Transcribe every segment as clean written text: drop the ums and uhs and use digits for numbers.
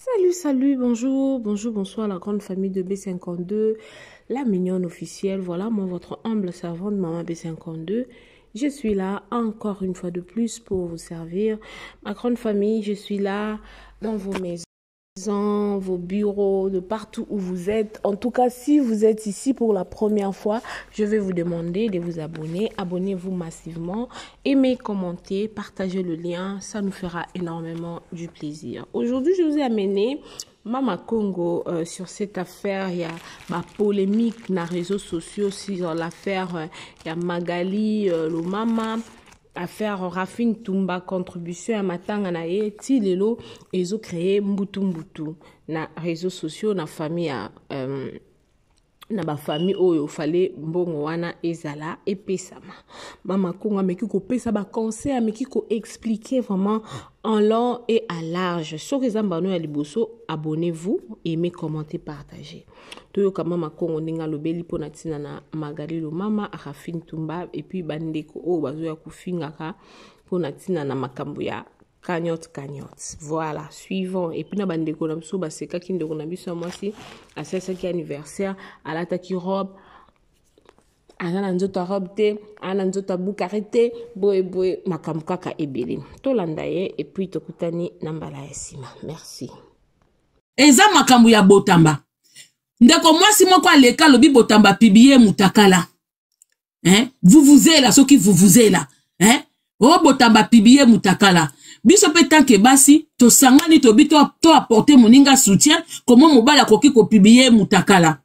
Salut, salut, bonjour, bonjour, bonsoir la grande famille de B52, la mignonne officielle. Voilà, moi, votre humble servante, maman B52. Je suis là encore une fois de plus pour vous servir. Ma grande famille, je suis là dans vos maisons, vos bureaux, de partout où vous êtes. En tout cas, si vous êtes ici pour la première fois, je vais vous demander de vous abonner. Abonnez-vous massivement, aimez, commentez, partagez le lien. Ça nous fera énormément du plaisir. Aujourd'hui, je vous ai amené Mama Congo sur cette affaire. Il y a ma polémique dans les réseaux sociaux sur l'affaire. Il y a Magali, le Mama. Affaire Rafine Tumba contribution à matanga na ye ti lelo ezo créer mbutu na réseaux sociaux na famille na ba famille oyo fallait mbongo wana ezala epesama mama konga meki ko pesa ba conseil meki ko expliquer vraiment en long et à large sur les ambano ya liboso. Abonnez-vous, aimez, commentez, partagez. Toyo kama makongo ninga lobeli pona tina na Magali lo Mama Rafine Tumba et puis bandeko o bazo ya kufingaka pona tina na makambo ya cagnotte. Voilà, suivant. Et puis na bandeko na biso baseka kindeko na biso mwasi à 5e anniversaire à la taki robe ana nzoto robe te ana nzoto bukarete boy makambo kaka ebele tolanda ye et puis tokutani na mbala ya sima. Merci. Eza makambu ya botamba. Ndeko mwasi moko aleka lobi botamba publié mutakala. Vous êtes là, ceux qui vous êtes là. Oh botamba publié mutakala. Biso pe tanke basi, to sangani to bito to apporter moninga soutien, comment mobala koki ko publié mutakala.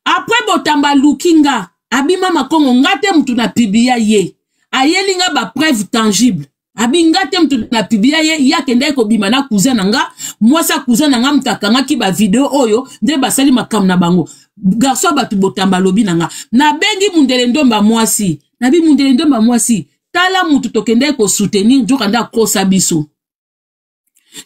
Après botamba lukinga, abima makongo ngate mutu na publié ye. Ayelinga ba preuve tangible. Abi ngate mtu na publié ye ya kende ko bima na cousin nanga, mwasa cousin nanga mtakanga ki ba video oyo, nde basali makam na bango. Garso batu botamba lobi nanga. Na bengi mundele ndomba mwasi. Nabi mundele ndomba mwasi. Tala mutu tokende ko soutenir njokanda kosa biso.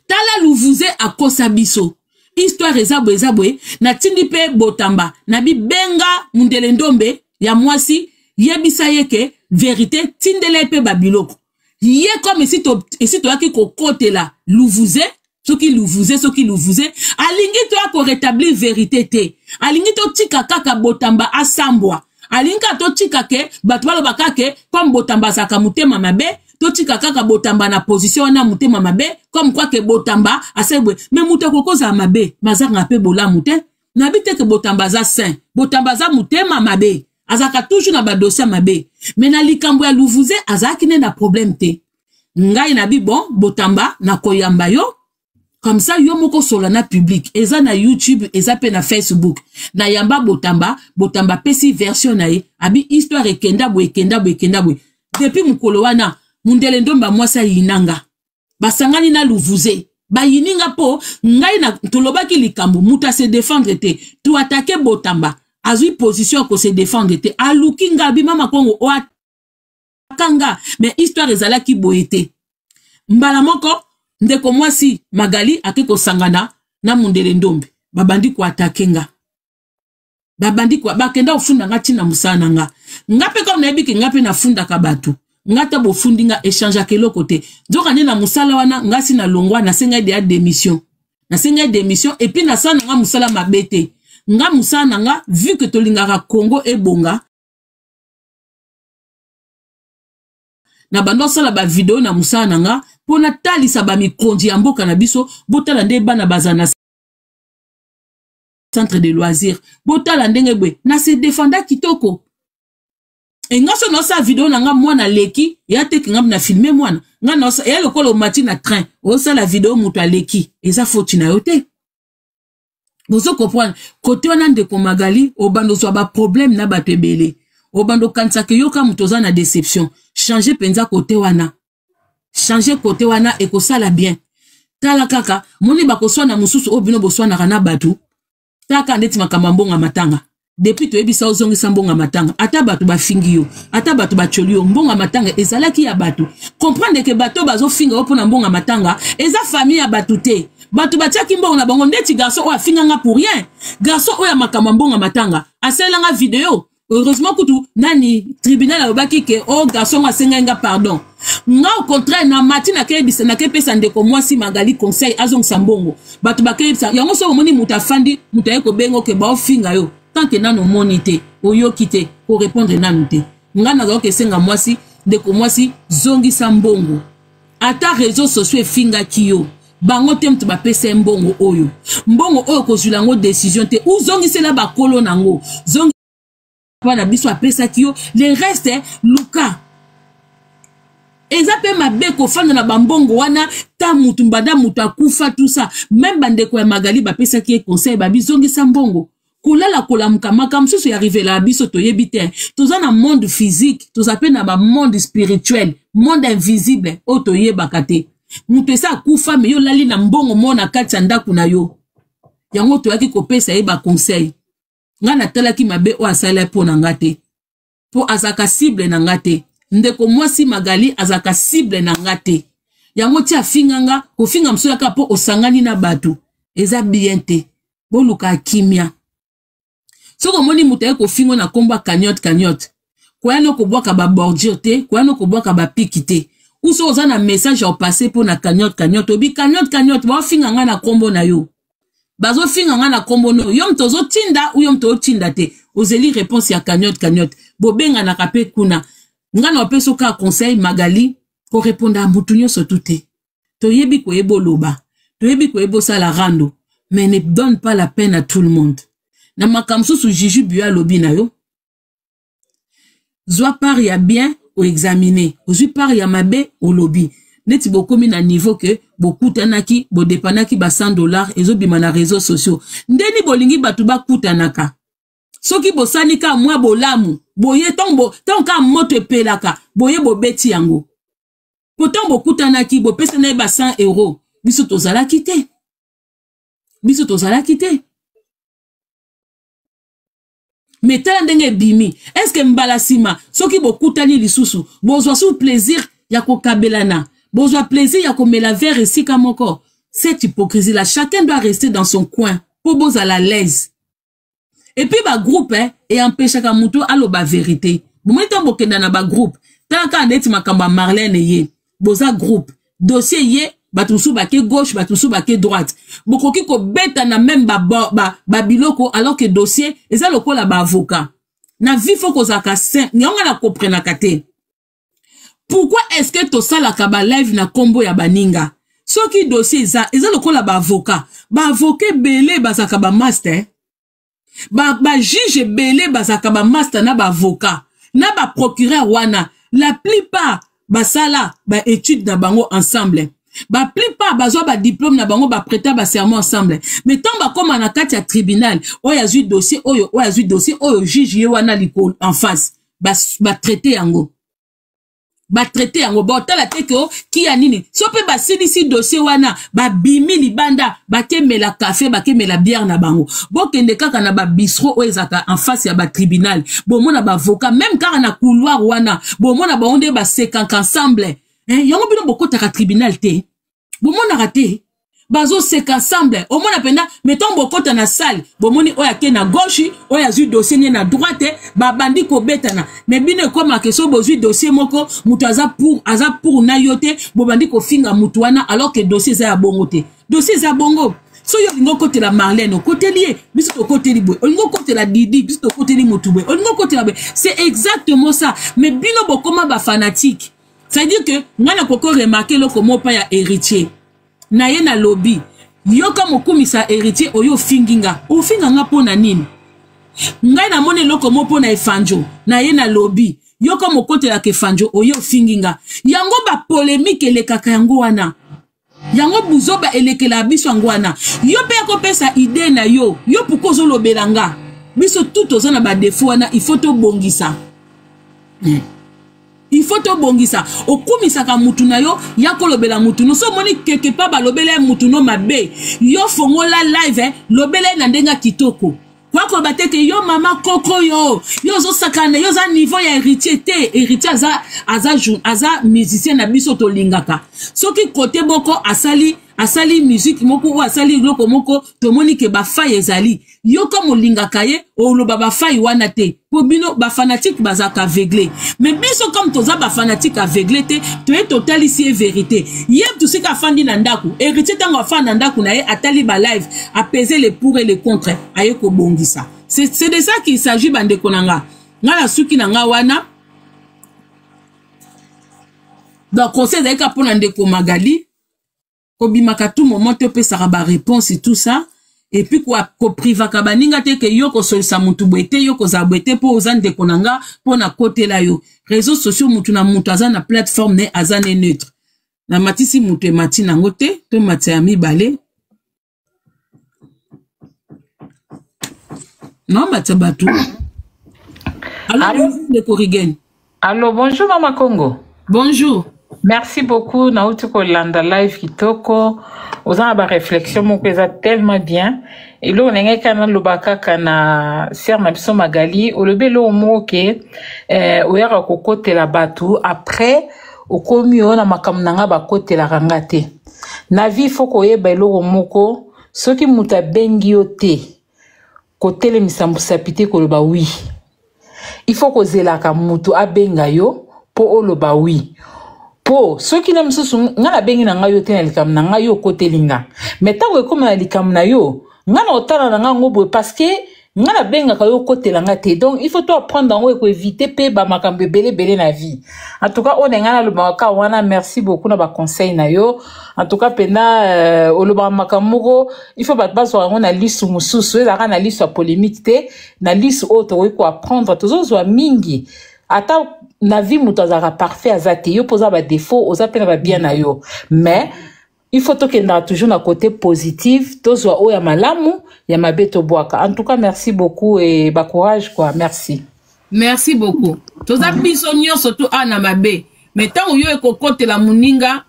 Tala luvuze a kosa biso. Histoire ezabwe na tindi pe botamba. Nabi benga mundele ndombe ya mwasi yebisa yeke vérité tindele pe babiloko. Ye comme esi to yaki ko kote la luvuze soki luvuze alingi to ko rétablir vérité te. Alingi to tika kaka botamba asambwa. Alinga to tika ke batu balo bakake comme botamba zaka mutema mabe to tika kaka botamba na position na mutema mabe comme quoi que botamba asebwe me muta kokoza mabe mazanga pe bola mute na bite ke botamba za saint botamba za mutema mabe azaka toujours na ba dossier mabe mais na likambo ya luvuze azaki ne na problème te ngai na bi bon botamba na koyamba yo comme ça yo moko sola na public eza na YouTube eza pe na Facebook na yamba botamba pesi version na ye abi histoire ekenda bwe depuis mukolo wana mundele ndomba mwasa yinanga basangani na luvuze ba yininga po ngai na tolobaki likambo muta se défendre te tu attaquer botamba azui position ko se défendre te alukinga bi mama kongo o kanga mais histoire ezalaki boyete mbala moko ndeko mwasi Magali akeko sangana na mundele ndombe babandi ko atakenga babandi ko bakenda ofunda ngati na musana ngape comme na ebiki ngape na funda ka batu ngata bo fundinga échange akelo côté nzoka na musala wana ngasi na longwa na senga de démission et puis na sana nga musala mabete nga musana nga vu que tolingaka Congo ebonga na bando sala ba video na musana nga pona talisa ba mikonzi ya mboka na biso botala nde bana bazana centre de loisirs botala ndenge bwe na se défenda kitoko e ngaso no sa video na nga mwana leki ya teki ngam na filmer mwana nga no sa ya lokolo mati na train o sa la video mutu aleki eza foti na yote bozo comprendre côté wana ndeko Magali obando so ba problème na bato ebele obando kanisa ke yoka mutoza na déception changer penza côté wana ekosala bien tala kaka moni bakoswana mususu obino boswana kana batu taka ndeti makamambonga matanga depuis to ebisa ozongisa mbonga matanga ata batu bafingi yo ata batu bacholi yo mbonga matanga ezalaki ya batu comprendre que bato bazofinga opona mbonga matanga eza famille ya batu te batu batiaki mbonga na bango ndeti garçon o afinga nga pour rien garçon o ya makamambonga matanga aselanga video heureusement kutu nani tribunal alobaki ke o garçon asenga pardon nga au contraire na matina ke bisa na ke pesa ndeko mwasi Magali conseil azong sambongo bato bakebisa yango so moni mutafandi mutayeko bengo ke ba ofinga yo tant que nano monite oyo kite ko répondre nanu te nga na zo ke senga mwasi ndeko mwasi zongi sambongo ata réseaux sociaux finga kiyo bango te mtu bapesa mbongo oyo kozula ngo décision te ou zongi sela bakolo nango zongi na biso apesa kiyo le reste luka eza pe mabe kofanda na bambongo wana ta mutu mbada mutu akufa tout ça même bandeko ya Magali bapesa kiye conseil babizongi sambongo kulala kolamuka makambo susu ya arrivé la biso toyebi te toza na monde physique toza pe na ba monde spirituel monde invisible o toyebaka te mutu esa akufa me yo lali na mbongo mona kati ya ndako na yo yango toyaki kopesa ye ba conseil nga natalaki mabe o asala po na ngate po azaka cible na ngate ndeko mwasi Magali azaka cible na ngate yango tia finganga kofinga msolaka po osangani na batu eza bien te boluka kimia soko moni mutaye kofingo na komba cagnotte koyano kobwaka ba bordure te koyano kobwaka ba piki te uso oza na message au passer po na cagnotte obi cagnotte ba finga nga na kombo na yo bazo finga nga na kombo no yom tozo tinda ou yom to tinda te ozeli réponse ya cagnotte bobenga na kape kuna nga na peso ka conseil Magali ko répondre à mutunyo sotute to yebi ko ebo loba to yebi ko ebo sala rando mais ne donne pas la peine à tout le monde na makamso su Jiju Bua lobi na yo zwa par ya bien ou examiner ozui par ya mabe au lobby neti bokomi na niveau que bokutanaki bodepanaki ba $100 ezobima na réseaux sociaux ndeni bolingi batu bakutanaka soki bosanika mwa bolamu boye tonka moto epelaka boye bobeti yango pourtant bokutanaki bopesa na ba €100 biso tozalaki te metala ndenge bimi est-ce que mbala sima soki bokutani lisusu bozwa su plaisir ya kokabelana bozwa plaisir ya komela verre esika moko cette hypocrisie là chacun doit rester dans son coin pour bozala l'aise et puis ba groupe et empêcher ka muto aloba vérité bomito bokenda na ba groupe tanka ndeti makamba Marlène ye boza groupe dossier ye batusu bake gauche batusu bake droite bokoki ko beta na même ba biloko alors que dossier eza lokola ba avocat na vie faut kozaka saint nyonga na comprendre kate pourquoi est-ce que to sala ka ba live na kombo ya baninga soki dossier eza lokola ba avocat belé bazaka ba master ba juge belé bazaka ba master na ba avocat na ba procureur wana la plupart basala ba étude na bango ensemble ba plupart bazwa ba diplôme na bango ba prêter ba serment ensemble mais tant ba comme na kati ya tribunal oyo azui dossier oyo juge ye wana liko en face ba traiter yango tala teke ki ya nini so pe ba silisi dossier wana ba bimi libanda ba kemela café ba kemela bière na bango bokende kaka na ba bistrot oyo ezaka en face ya ba tribunal bomona ba avocat même kaka na couloir wana bomona ba onde ba sekanka ensemble yango bino bokotaka tribunal te bomona raté bazo seka ensemble omona penda meton bokota na salle bomoni oya ke na gauche oya zui dossier ne na droite ba bandi ko betana mais bino koma ke so bozui dossier moko mutu aza pour na yote bo bandi ko finga mutu wana alors que dossier za ya bongo te dossier za bongo so yo lingo kote la Marlène kote lié biso to kote libwe lingo kote la Didi biso to kote li mutu bwe lingo kote la bwe c'est exactement ça mais bino bokoma ba fanatique. C'est-à-dire que ngana koko remarquer loko mopa ya héritier na ye na lobby yoka mokumisa héritier oyo finginga ofinganga pona nini ngai na mone loko mopo na efanjo na ye na lobby yoka mokote la kefanjo oyo finginga yango ba polémique elekaka yango wana yango buzoba elekela biso yango wana yo pe akopesa idée na yo pukozo lobelanga biso tout ozana ba défaut wana il faut to bongisa il faut to bongisa okumisaka mutu na yo ya kolobela mutu no so moni quelque part ba lobela mutu no mabe yo fongola live lobela na ndenga kitoko kwa ko bateke yo mama koko yo zo sakana yo za niveau ya héritier te héritier aza musicien na biso to lingaka soki côté boko asali asali musique moko ou asali loko moko tomoni ke ba faille ezali yo comme olingaka ye oloba ba faille wana te po bino ba fanatique bazaka aveuglé mais biso comme toza ba fanatique aveuglé te to totali si vérité ye tout ce ka fandi na ndaku héritier tango afanda ndaku na ye atali ba live apaiser les pour et les contre aye ko bongisa c'est de ça qu'il s'agit bande konanga ngala suki na nga wana donc conseil d'ailleurs pour ndeko Magali kobimaka tout moment te pesaka ba réponse et tout ça et puis quoi ko privaka baninga te ke yo ko solisa mutu bwete yo ko za bwete po ozande konanga po na côté la yo réseaux sociaux mutu na mutu azana plateforme ne azane neutre na matisi mutu mati nango te to mati ya mibale non matabatu alors de Corrigan. Allô, bonjour Mama Congo. Bonjour. Merci beaucoup Nauti Kolanda live kitoko. Oza ba réflexion mon pesa tellement bien. Et là on est kana lobaka kana ser na biso Magali, olobelo moke oyaka kokote la batu après okomi ona makamnanga ba kote la rangate. Na vie foko yeba elo moko soki muta bengi yote kote le misambusa pite koloba oui. Il faut que zelaka mutu abenga yo po oloba oui. Po soki na msusu ngana bengi na ngayo te na likam na ngayo kote linga. Metango ekoma na likam na yo ngana otala na nga ngobwe parce que ngana benga ka yo kote langa te. Donc il faut toi apprendre ngo ko éviter pe ba makambe belé na vie. En tout cas on ngana lo baka wana merci beaucoup na ba conseil na yo. En tout cas pena oloba makamugo il faut ba baso ngo na liste mususu ezaka na liste polémique te na liste autre ko apprendre tozo mingi. Ata na vie mutazara parfait azate yo posa ba défaut oza pena ba bien na yo. Mais il faut que nous toujours un côté positif, tous o ya malamu, ya mabeto boaka. En tout cas, merci beaucoup et ba courage quoi. Merci. Merci beaucoup. Tous a bisonyo surtout ana mabe. Mais tant yo e kokote la muninga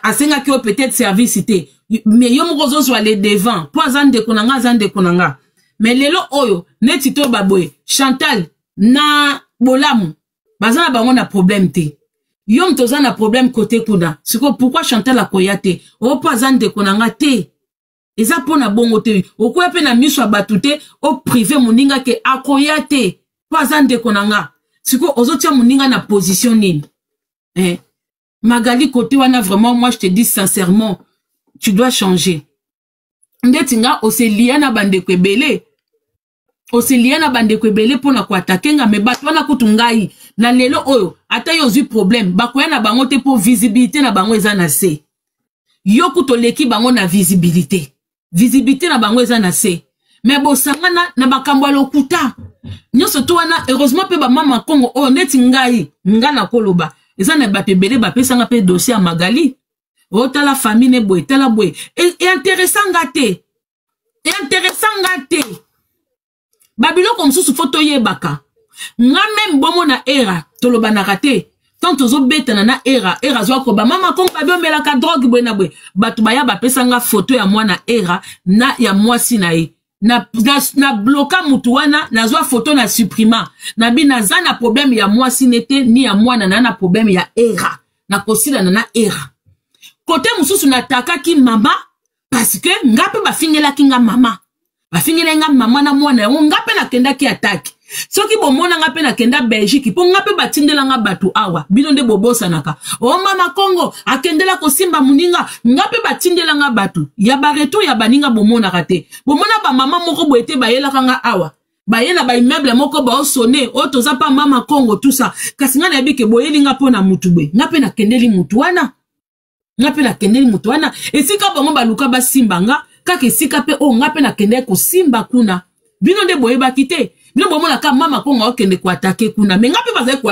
asenga ki peut-être service ité. Mais yo moko zo aller devant. Po azande konanga. Mais lelo oyo neti to baboy. Chantal na bolamu. Bazana bango na problème te. Yom toza na problème côté kuna. Siko pourquoi Chantal a koyate? O pas zande konanga te. Eza pona bongo te. O koya pe na miso abatute o privé moninga ke akoyate. Pas zande konanga. Siko ozotia moninga na position nini. Magali côté wana vraiment moi je te dis sincèrement tu dois changer. Ndetinga o se lié na bande kwebele. Osilia na bande kwebele pona kwa takenga me bato wana kutungai na lelo oyo ata yo zui problème bakoya na bango te po visibilité na bango eza na se yo kutoleki bango na visibilité na bango eza na se mais bosangana na bakambo lokuta nyoso to wana heureusement pe ba mama Congo oyo neti ngai ngana koloba eza na bato ebele bapesanga pe dossier ya Magali o tala famille ne boy tala boy et intéressant gâté Babilo comme sous photo yebaka. Nga même bomo na era toloba na raté. Tant ozo beta na era zo ko ba mama kongo babio melaka drogue bwe na bwe. Batu baya ba pesanga photo ya mwana era na ya mwasi na ye. Na bloka mutu wana na zwa photo na supprima. Na bi na za na problème ya mwasi nete ni ya mwana na problème ya era. Na kosila na era. Kote mususu na takaki mama parce que ngape ba fingela kinga mama. Bafingile nga mama na mwana yango ngape na kenda ki attaque soki bomona ngape na kenda Belgique po ngape batindela nga batu awa bino nde bobosa naka o mama Congo akendela kosimba muninga ngape batindela nga batu ya bareto ya baninga bomona kate bomona ba mama moko boete bayela kanga awa bayela ba immeuble moko ba osone o toza pa mama Congo tout ça kasi nga na yebike boyeli nga pona mutu be ngape na kendeli mutu wana esika bango baluka basimba nga kake sika pe o ngape na kende ko simba kuna bino nde boyeba kite bino bomona ka mama Congo okende ko attaquer kuna mais ngape bazai ko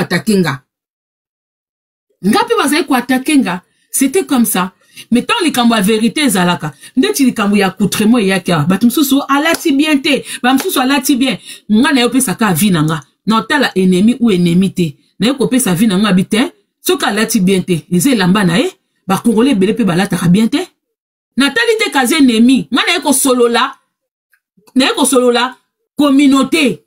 attaquer nga c'était comme ça mais tant likambo ya vérité zalaka ndeti likambo ya coutremo yake batu msusu alati bien te ba msusu alati bien nga na yo pesa ka vie nanga na tala ennemi ou ennemi te na yo ko pesa vie nanga bite soka alati bien te eze lamba na ba congolais belé pe balata ka bien te Natalité kaze nemi, nga na eko solola communauté.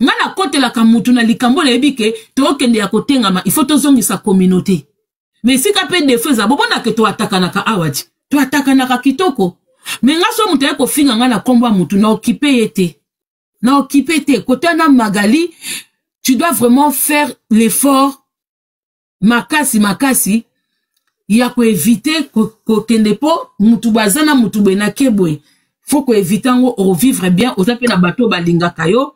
Nga na kote la kamutu na likambo na ebike, to okende ya kotenga ma, il faut to zongi sa communauté. Mais si ka pe defeza, bobo na ke to ataka na ka awati. to atakanaka kitoko. Mais nga so mutu ko finga nga na kombo mutu na occupé été. Na occupé été côté na Magali, tu dois vraiment faire l'effort makasi ya ko éviter ko kende po mutu bazana mutu bena kebwe. Faut ko éviter ngo o vivre bien, o sape na bato balinga kayo,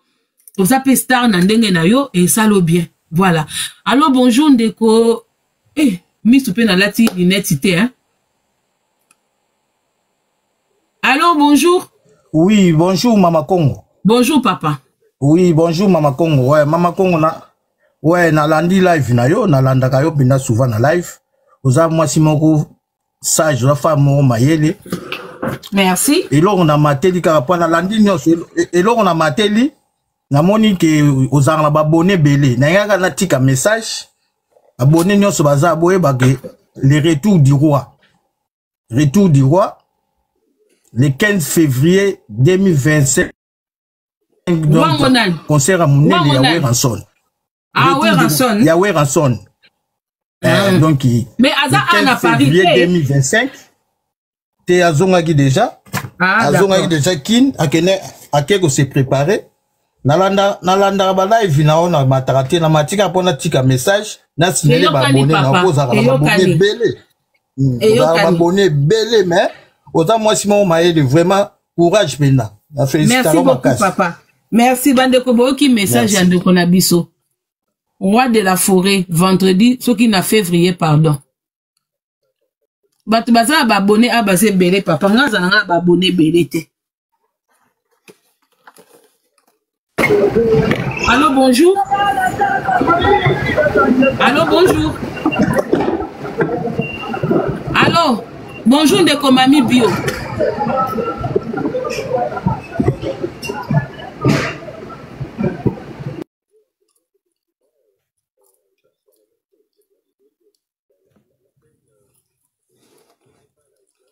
o sape star na ndenge na yo et ça lo bien. Voilà. Alors bonjour ndeko. Mi soupe na lati l'inetité hein. Allô, bonjour. Oui, bonjour, Mama Congo. Bonjour, papa. Oui, bonjour, Mama Congo. Ouais, Mama Congo, na landi live na yo, na landa kayo pinda souvent na live. Oza moi si moko sage la femme mayele. Merci. Et là on a mateli ka na landi nyos. Et là on a mateli na moni ke oza na babone belé. Na yaka na tika message. Abonné nyos baza boye bagé les retours du roi. Retour du roi. Le 15 février 2025, donc, concert à Mounel et Yahweh Ranson. Ah, ouais, Ranson. Yahweh Ranson. Donc, mais Aza le 15 février 2025, t'es à Zongagi déjà. Ah, à Zongagi déjà, Kin, à Keko s'est préparé. Nalanda live na ona matarate na matika pona tika message na signalé ba abonné na posa ba abonné belé. Ba abonné belé mais autant moi Simon Maël vraiment courage maintenant. Merci beaucoup papa. Merci Bandeko Boki message Andeko Nabiso. Roi de la forêt vendredi ce qui n'a février pardon. Batu baza ba abonné a basé belé papa ngaza nga ba abonné belé té. Allô, bonjour. Allô, bonjour. Allô, bonjour de Komami Bio.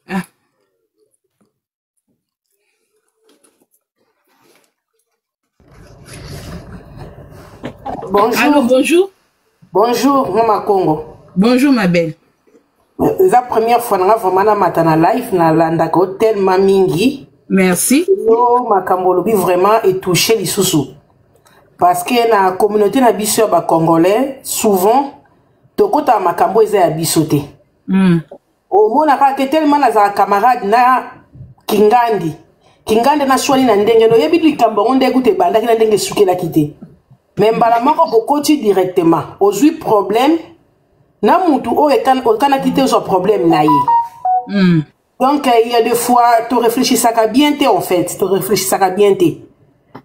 Ah. Bonjour. Allô, bonjour. Bonjour, Mama Congo. Bonjour, ma belle. La première fois, on a vraiment matana live, na landako tellement mingi. Merci. Yo, Makambolobi vraiment est touché les sous-sous. Parce que la communauté na biso ba congolais, souvent, tokota makambo eza bisoté. Au mona ka tellement na za camarade na Kingandi. Kingandi na swali na ndenge no yebi likambo onde ekute banda kina ndenge suke la kité. Mais mbalamako okoti directement. Ozui problème na mutu o ekana kité zo problème na yi. Donc il y a des fois tu réfléchis ça bien té en fait, tu réfléchis ça bien té.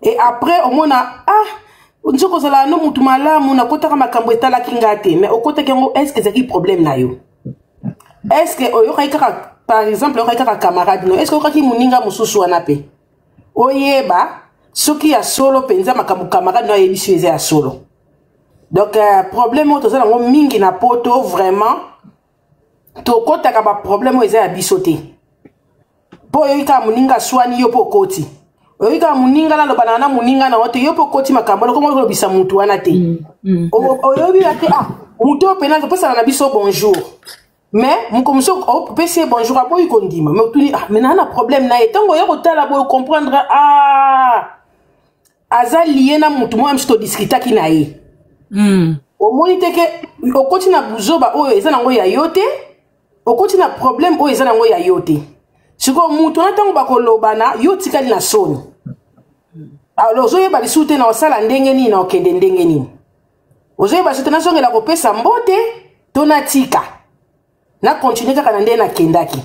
Et après au mona nzoko zala no mutu malamu na kota kama makambo etala kingate mais okota kengo est-ce que c'est qui problème na yo? Est-ce que oyo kaka par exemple oyo kaka camarade no est-ce que okaki muninga mususu wana pe? Oyeba soki ya solo penza makambo camarade no yebisu eza ya solo. Donc problème o tozala ngo mingi na poto vraiment to kota ka ba problème eza ya bisoté. Po yoika muninga swani yo po koti. Yoika muninga la lobana na muninga na wote yo po koti makambo ko mo bisa mutu wana te. Oyobi ate mutu pena ko pesa na biso bonjour. Mais mon comme ça au PC bonjour abo ikondima mais tu mais na problème na etango yo kotala bo comprendre aza lié na mutu mo amsto discuter ki na ye. Au moins que au koti na buzoba o eza nango ya yote au koti na problème o eza nango ya yote. Siko mutu na tango bakolobana yo tikali na soni. Alors zo yeba lisute na osala ndenge ni na okende ndenge ni. Ozo yeba lisute na songe la kopesa mbote tona tika. Na continuer kaka na ndenge na kendaki.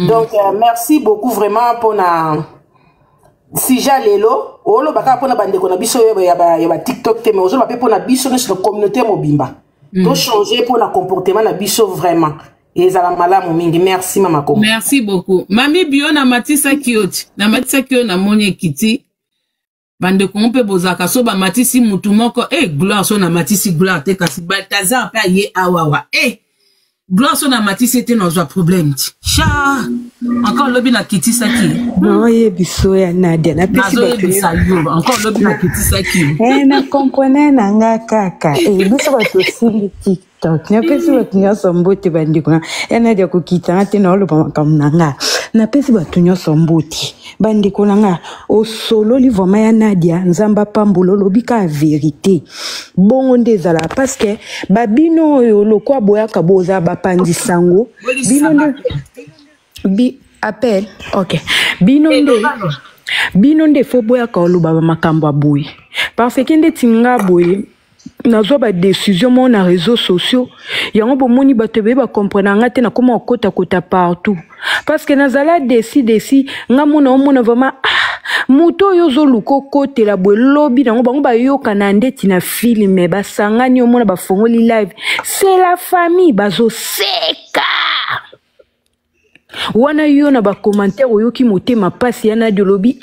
Donc merci beaucoup vraiment pour na sija lelo olo baka pona bandeko na biso ya ba TikTok te mais ozo ba pe pona biso na communauté mobimba. To changer pour na comportement na biso vraiment. Et ça la malamu mingi. Merci Mama Congo. Merci beaucoup. Mami Bio na matisa kioti. Na matisa kio na moni ekiti. Bande kompe bozaka so ba matisi mutu moko gloire so na matisi gloire te kasi Baltazar pa ye awawa. Gloire so na matisi te no zo problème ti. Cha. Encore lobi na kitisa ki. No ye biso ya Nadia na pesi ba. Encore lobi na kitisa ki. Na comprenez na nga kaka. Biso ba to siliki. Donc, na pesi batu nyonso mbote bandeko na ya Nadia kokitanga te na oloba makambo na nga na pesi batu nyonso mbote bandeko na nga osololi vraiment ya Nadia nzamba pambulo lobika vérité bongo nde ezala parce que babino oyo lokwa boyaka boza bapandi sango bino nde appel ok bino nde fo boyaka oloba makambo aboye parce que nde tinga boye nazo ba décision mo na réseaux sociaux yango bomoni bato be ba comprendre ngate na comment okota kota partout parce que nazala décide nga mona vraiment muto yozo luko kote la boy lobby nango bango ba yoka na ndeti na film ba sangani omona ba fongoli live c'est la famille bazo seka wana yo na ba commentaire oyoki motema pasi yana de lobby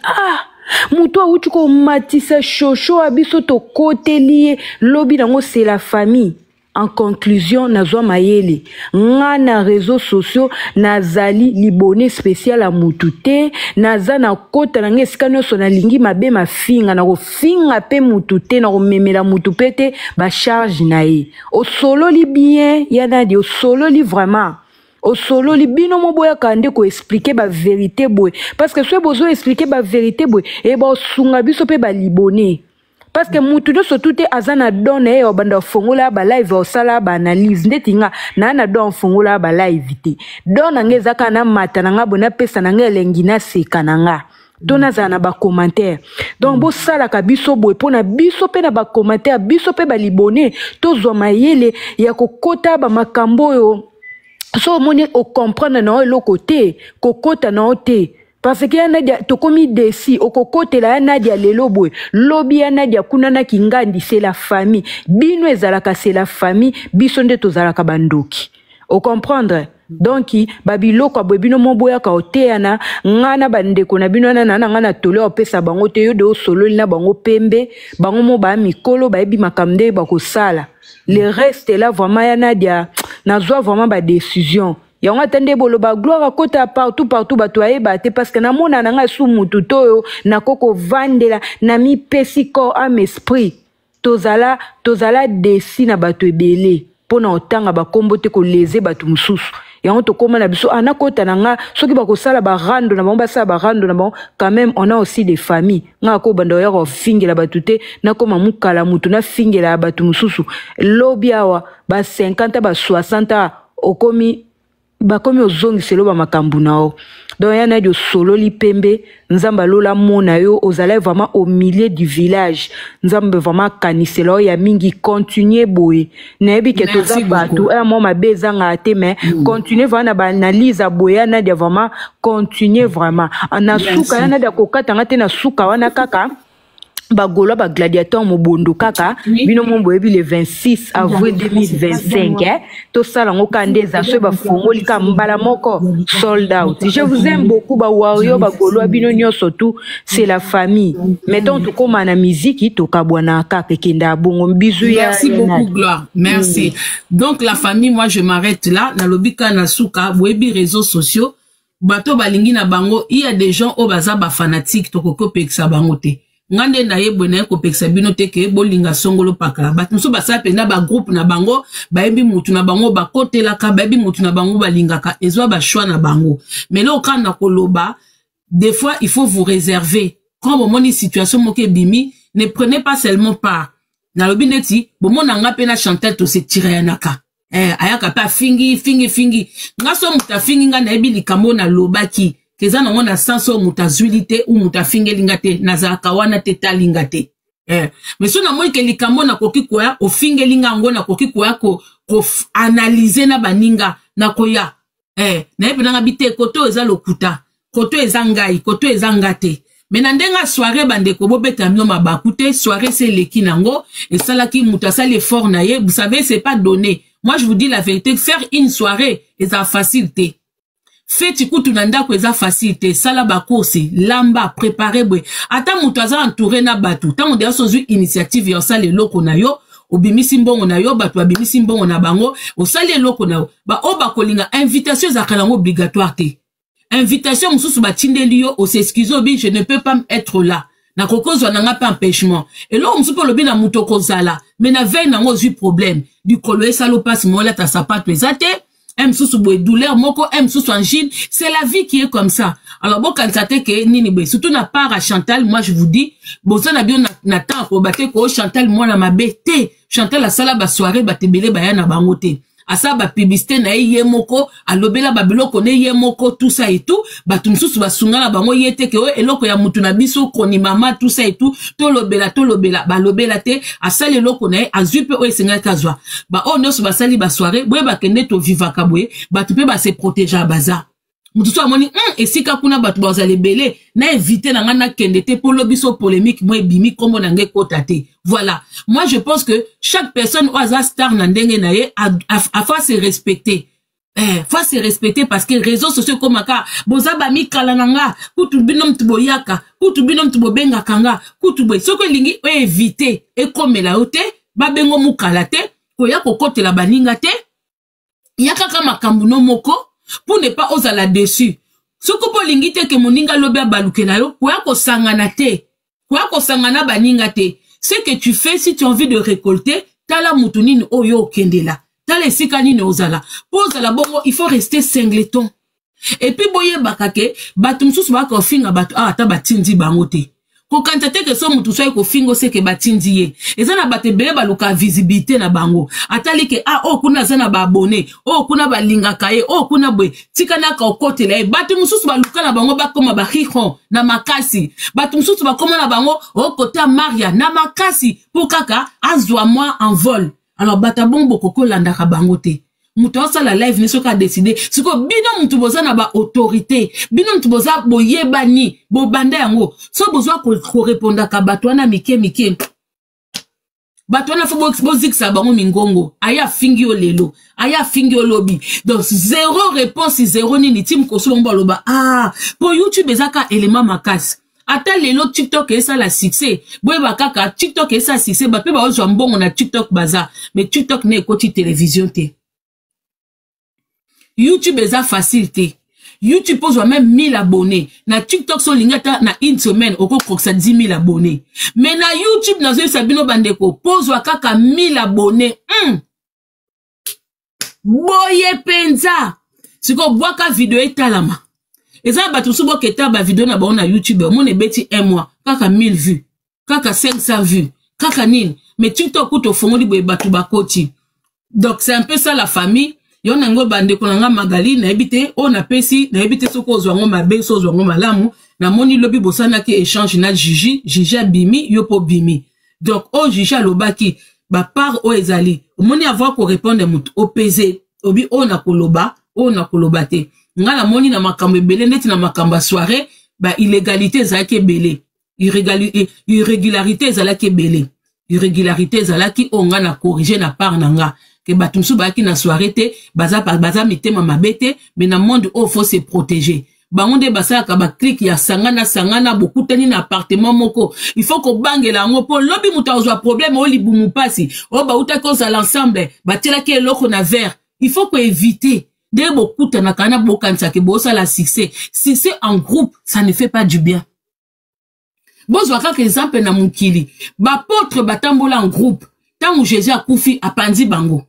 muto auti ko matisa chocho abiso to côté lié lobby nango c'est la famille. En conclusion nazwa mayele nga na réseaux sociaux nazali libone spécial à mutute naza na kota na ngesika nyonso na lingi mabe mafinga na kofinga pe mutute na komemela mutu pete ba charge na ye osololi bien yana di osololi vraiment au solo li bino mo boya kande ko expliquer ba vérité boy parce que soit bozo expliquer ba vérité boy et ba sunga biso pe ba libonné parce que mutu do sotuté azana donne e obanda fongola ba live o sala ba analyse ndetinga na don fongola ba live te don ngeza kana mata na ngabona pesa na ngelengi na seka na nga dona zana ba commentaire donc bo sala ka biso boy pona biso pe na ba commentaire biso pe ba libonné to zo mayele ya kokota ba makambo yo so moni o comprendre na lo côté kokota na ote parce que Nadia to komi desi o kokote la Nadia lelo boy lobby Nadia kunana kingandi c'est la famille bino ezalaka c'est la famille biso nde tozalaka bandoki o comprendre donc babilo kwa bino moboya ka oteana ngana bandeko na bino na ngana tole opesa bango te yo de solo na bango pembe bango mo ba mikolo ba ebi makamde ba ko sala le reste là vraiment ya Nadia nazwa vraiment ba décision ya on attendait bolo ba gloire à côté partout bato ayebate parce que na mona na nga sou mutu toyo na koko vandela na mi pesi corps am esprit tozala desi na bato ebele pona otanga ba kombote ko leze bato mususu ya on to koma na biso ana kota na nga soki ba ko sala ba rando na ba sala ba rando na ba quand même on a aussi des familles nga ko bando ya ko fingela bato te na koma mukala mutu na fingela bato mususu lobiawa ba 50 ba 60 okomi bakomi ozongiselo ba makambu nao donc yana de solo li pembe nzamba lola mona yo ozala vraiment au milieu du village nzamba vraiment kaniselo ya mingi continuer boye nebi ke to za batu un moment beza ngate mais continuer vraiment ba analyse boya na de vraiment continuer vraiment ana suka yana de kokata ngate na suka wana kaka bagolo ba gladiateur mobondo kaka bino mombo ebi le 26 avril 2025 to sala ngoka ndeza so ba fongoli ka mbala moko sold out. Je vous aime beaucoup ba warrior bagolo bino nyoso tout c'est la famille mettons tout comme na musique to kabwana kaka kenda bongo bisou ya merci beaucoup Gloire merci donc la famille moi je m'arrête là na lobika na suka webi réseaux sociaux bato balingi na bango il y a des gens au baza ba fanatique to kokopekisa bango te ngande na yebwe na ko peksa bino te ke bolinga songolo paka bat muso basa pena ba groupe na bango ba yebi mutu na bango ba kotela ka ba yebi mutu na bango balinga ka ezwa ba choix na bango mais là au kan na koloba des fois il faut vous réserver quand vous moni situation moke bimi ne prenez pas seulement part na lobi neti bo mona nga pena chanter to se tirer naka ayaka pa fingi ngaso muta fingi nga na yebi likambo na lobaki keza na ngona sanso mutazwilite ou mutafingelingate nazaka wana tetalingate mais so na moi ke likambo na koki koya ofingelinga ngona koki koya ko analyser na baninga na koya na yepe na bite koto eza lokuta koto eza ngai koto eza ngate mais na ndenga soirée bande ko bobeta mino mabakute soirée c'est leki nango et salaki mutasali effort na ye vous savez c'est pas donné moi je vous dis la vérité faire une soirée eza facilité feti kutu na ndako eza facilité sala ba course lamba préparer bwe ata mutu aza entouré na batu tango de so zu initiative ya sala loko na yo obimisi mbongo na yo batu abimisi mbongo na bango osali loko na yo ba oba kolinga invitation za kalango obligatoire te invitation mususu ba tindeli yo o s'excuse obi je ne peux pas être là na kokozwa nanga pa empêchement elo msupo lobi na muto kozala mais na veille nango ozwi problème du kolo esalo passe mola ta sapato ezate msusu boye douleur moko msusu angine c'est la vie qui est comme ça alors bon quand ça te que nini boye surtout na part à Chantal moi je vous dis boza na bien na temps ko baté ko Chantal moi na mabete Chantal la sala ba soirée ba tebele ba ya na bango te asa ba publicité na ye moko alobela ba biloko ne ye moko tout ça et tout ba tumsusu ba sunga na bango yete ke eloko ya mutu na biso koni mama tout ça et tout to lobela ba lobela te asali eloko na azui pe o esenga kazwa ba o nyonso ba sali ba soirée boye ba kende to vivaka boye ba tu pe ba se protéger baza mutu so amoni esika kuna batu bazali belé na éviter na ngana kende te pour lobiso polémique moi bimi kombo na nge kota te voilà moi je pense que chaque personne oza star na ndenge na ye a faut se respecter faut se respecter parce que réseaux sociaux comme aka boza ba mikala nanga kutu binom tuboyaka kutu binom tubobenga kanga kutu boy soko lingi o éviter e komela ote ba bengo mukala te ko ya kokotela baninga te yaka kama kambuno moko pour ne pas oser là-dessus. Ce que pour l'ingite que moninga lobe balukela yo, kwa ko sangana te, kwa ko sangana baninga te. Ce que tu fais si tu as envie de récolter, tala mutunini oyo kendela. Tala esika nini ozala. Pour ozala bongo, il faut rester singleton. Et puis boye bakake, batumsus ba ko finga batu ata batindi bangote. Ko kantate ke so mutu so ko fingo se ke batindi ye. Ezana batebele baluka visibilité na bango. Atali ke kuna zana ba abonné, kuna ba linga kaye, kuna bwe. Tikana ka okotela e batu mususu baluka na bango bakoma ba hihon na makasi. Batu mususu bakoma na bango kota Maria na makasi pour kaka azwa moi en vol. Alors batabon bokoko landa ka bango te. Mutu la live neso ka décider siko bino mutu boza na ba autorité bino mutu boza boyebani bo banda yango so boza ko répondre ka batwana mike batwana fo bozikisa bango mingongo aya fingi o lelo aya fingi o lobi donc zéro réponse zéro nini tim ko so ngba loba pour YouTube ezaka élément makasi ata lelo TikTok esa la succès boye bakaka TikTok esa succès ba pe ba ozwa mbongo na TikTok baza mais TikTok ne ekoti télévision te YouTube est facilité. YouTube pose même 1000 abonnés. Na TikTok so lingata na une semaine oko koksa 10 000 abonnés. Mais na YouTube na zo sabino bandeko pose kaka 1000 abonnés. Boye penza. Siko boaka video etalama. Eza batu subo keta ba video na ba na YouTube mon ebeti 1 mois kaka 1000 vues. Kaka 500 vues. Kaka nini. Mais TikTok kuto fongoli boye batu bakoti. Donc c'est un peu ça la famille. Yo nango bande konanga magali na ebite na pesi na ebite soko ozwango mabe so ozwango malamu na moni lobi bosana ki échange na Gigi bimi yo po bimi donc Gigi alobaki ba part o ezali moni avoir ko répondre mutu opese obi na koloba te ngala moni na makambo ebele neti na makambo soirée ba illégalité ezalaki ebele irrégularité ezalaki ebele irrégularité ezalaki nga na corriger na part nanga que batumsu baki na soirée te baza mitema mabete mais na monde faut se protéger bangonde basala ka ba click ya sangana bokutani na appartement moko il faut ko bangela ngo po lobi muta ozwa problème o libumu pasi ba uta cause à l'ensemble batela ke loko na verre il faut ko éviter de bokutana kana bokanisa ke bosa la succès en groupe ça ne fait pas du bien bozwa kaka exemple na mukili ba potre batambola en groupe tant Jésus a koufi a pandi bango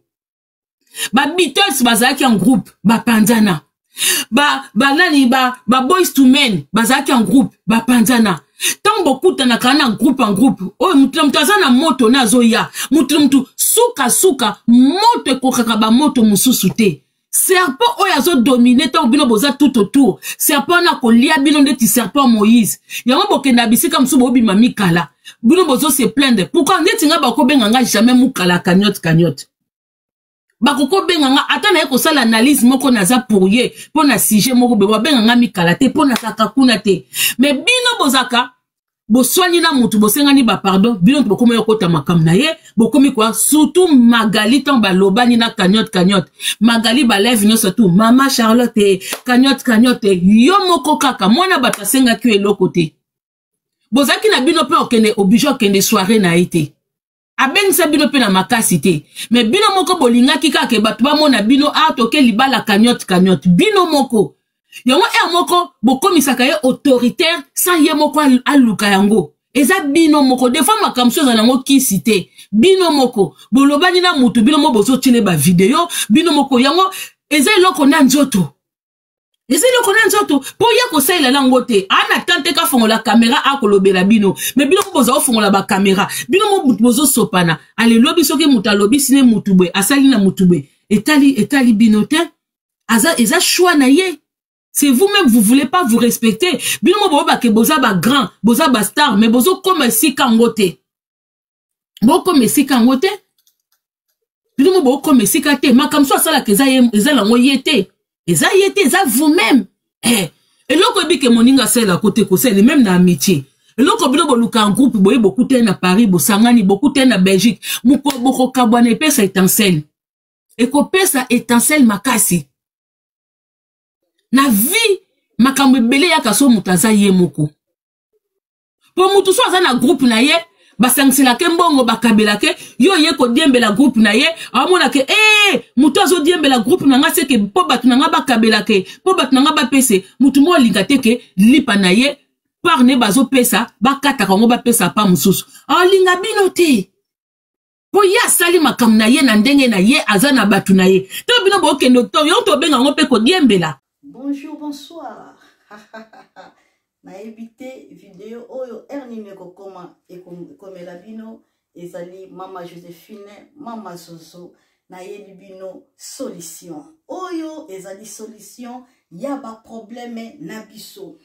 ba Beatles bazaki en groupe ba panzana ba Boys to Men bazaki en groupe ba panzana tant beaucoup na kana groupe en groupe mutazana moto na zoya mutu suka moto kokaka ba moto mususu te serpent oyazo dominer tant bino boza tout autour serpent na kolia bino ndeti serpent Moïse yango bokenda bisika msubo obima mikala bino bozo se plaindre pourquoi ndeti nga bako benga jamais mukala cagnotte bakoko benga ata na ko sala analyse moko naza pour ye pona sujet moko be benga mikala te pona kakuna te mais bino bozaka boswani na mutu bosengani ba pardon bino bokomi yokota makam na ye bokomi kwa surtout Magali tan balobani na cagnotte Magali ba lève nyo surtout mama Charlotte cagnotte yo moko kaka mwana batasenga ki eloko te bozaki na bino pe okende obligé okende soirée na été abenisa bino pe na makasi te mais bino moko bolinga kika ke batu ba mona bino toke libala cagnotte bino moko yango moko bokomisaka ye autoritaire sans ye moko aluka yango eza bino moko des fois makambo so zanango kisite bino moko bolobani na mutu bino moko bozo tile ba video bino moko yango eza eloko na nzoto po ya ko saila lango te ana tante ka fongola caméra akolobela bino mais bino ko bozo fongola ba caméra bino mo bozo sopana ale lobi soki muta lobi sine mutubwe asali na mutubwe etali bino te eza choix na ye. C'est vous-même, vous voulez pas vous respecter. Bino mo boba ke boza ba grand, boza ba star, mais bozo comme si kangote. Bo comme si kangote. Bino mo bo comme si kate. Ma comme ça la ke eza la yete. Eza vous-même. Et loko bi ke moninga sela côté ko sela même na amitié. Loko bino bo luka en groupe boye beaucoup te na Paris, bo sangani beaucoup te na Belgique. Muko boko kabwane pesa étincelle. Et ko pesa étincelle makasi. Na vie makambo bele ya kaso mutaza ye moko po mutu so aza na groupe na ye basangsela ke mbongo bakabela ke yo ye ko diembela groupe na ye amona ke mutu azo diembela groupe na nga seke po batu na nga bakabela ke po batu na nga bapese mutu mo linga teke lipa na ye par ne bazo pesa bakata kango bapesa pa mususu linga bino te po ya sali makam na ye na ndenge na ye aza na batu na ye to bino bo kendo to yo to benga ngo pe ko diembela. Bonjour, bonsoir. Na évité vidéo oyo ernime ko koma et comme la bino ezali mama Joséphine mama Zozo na yebi bino solution oyo ezali solution ya ba problème na biso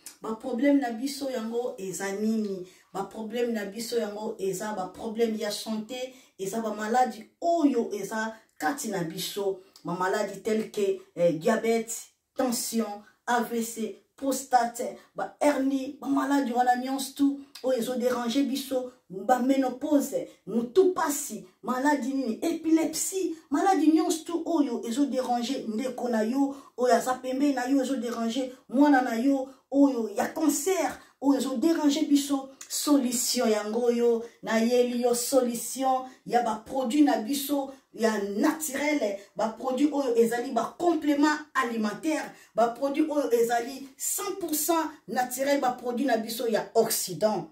yango ezanini ba problème na biso yango eza ba problème ya santé eza ba maladie oyo eza kati na biso ma maladie telle que diabète, tension, AVC, prostate, ba hernie, ba maladie wana nyonso tout oyo ezo déranger biso, ba ménopause, mutu pasi, maladie nini, épilepsie, maladie nyonso tout oyo ezo déranger ndeko na yo, oyo aza pembe na yo ezo déranger mwana na yo, oyo ya cancer, oyo ezo déranger biso, solution yango yo, na yeli yo solution, ya ba produit na biso, ya naturel, ba produit oyo ezali ba complément alimentaire, ba produit oyo ezali 100% naturel, ba produit na biso ya Occident.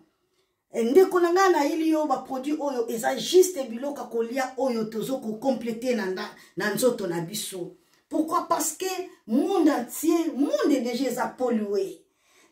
Ndeko nanga na ili yo ba produit oyo eza juste biloka kolia oyo tozo ko compléter na nzoto na biso. Pourquoi? Parce que monde entier, monde déjà est pollué.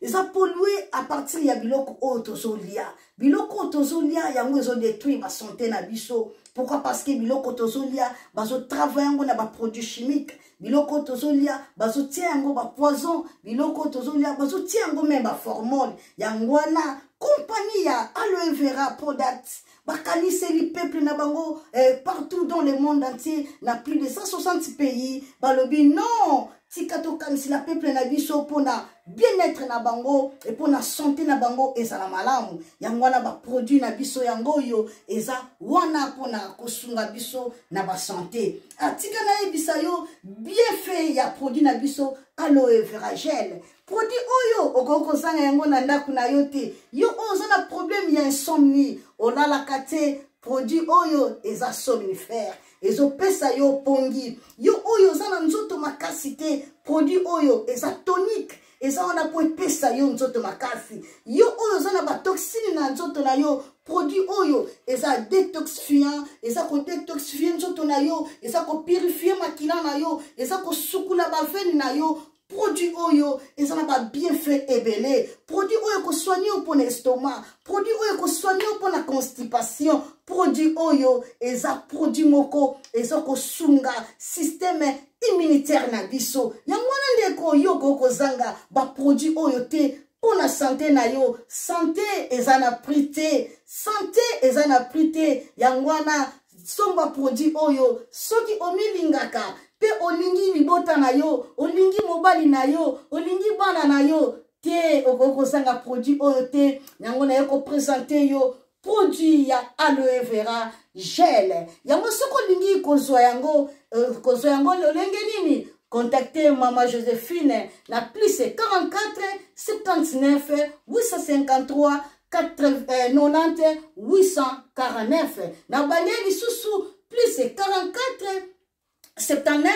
Ils ont pollué à partir ya biloko otozolia. Biloko otozolia yango ezo détruire ba santé na biso. Pourquoi? Parce que biloko otozolia bazo travailler yango na ba produits chimiques. Biloko otozolia bazo tia yango ba poison. Biloko otozolia bazo tia yango même ba hormone. Yango na compagnie ya aloe vera products. Bakanise li peuple na bango partout dans le monde entier, na plus de 160 pays. Balobi non, tikato kanisi la peuple na biso pona bien-être na bango et pona santé na bango ezala malamu. Yango wana ba produit na biso yango yo eza wana pona kosunga biso na ba santé. Atika na ebisa yo bien fait ya produit na biso aloe vera gel. Produit oyo okoko sanga yango na ndaku na yo te. Yo ozo na problème ya insomnie. Olala kate produit oyo eza somnifère. Ezo pesa yo pongi. Yo oyo zana nzoto makasi te. Produit oyo eza tonique. Eza wana po pesa yo nzoto makasi. Yo oyo zana ba toxine na nzoto na yo. Produit oyo eza détoxifiant. Eza ko détoxifier nzoto na yo. Eza ko purifier makila na yo. Eza ko sukula ba veine na yo. Produit oyo, et ça n'a pas bien fait ébélé. Produit oyo ko soigner pour l'estomac. Produit oyo ko soigner pour la constipation. Produit oyo, et ça produit moko, et ça ko sunga système immunitaire na biso. Yangwana ndeko yo ko zanga ba produit oyo te pour la santé na yo. Santé et ça n'a prité. Santé et ça n'a prité. Yangwana somba produit oyo soki omilingaka pe olingi libota na yo, olingi mobali na yo, olingi bana na yo, te okoko sanga produit oyo te, yango na yo ko présenter yo produit ya aloe vera gel. Yango soko lingi kozwa yango lolenge nini? Contactez Maman Joséphine na plus 44 79 853 90 849. Na banyeli susu plus 44 79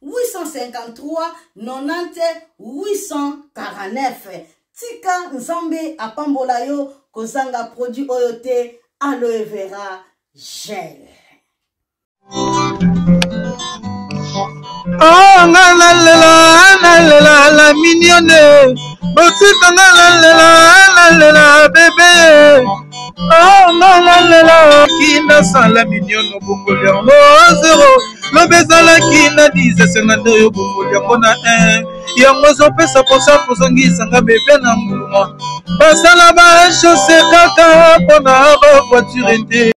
853 90 849. tika nzambe apambola yo kozanga produit oyo te aloe vera gel. Oh la mignonne, botika la bébé. Oh la kina sala mignonne bongoli yango 0 lobezala kina 10 50 yo bongoli yango na 1 yango zopesa posa kozongisanga bebe na mbuma basala ba chausse kaka mpona ba voiture te.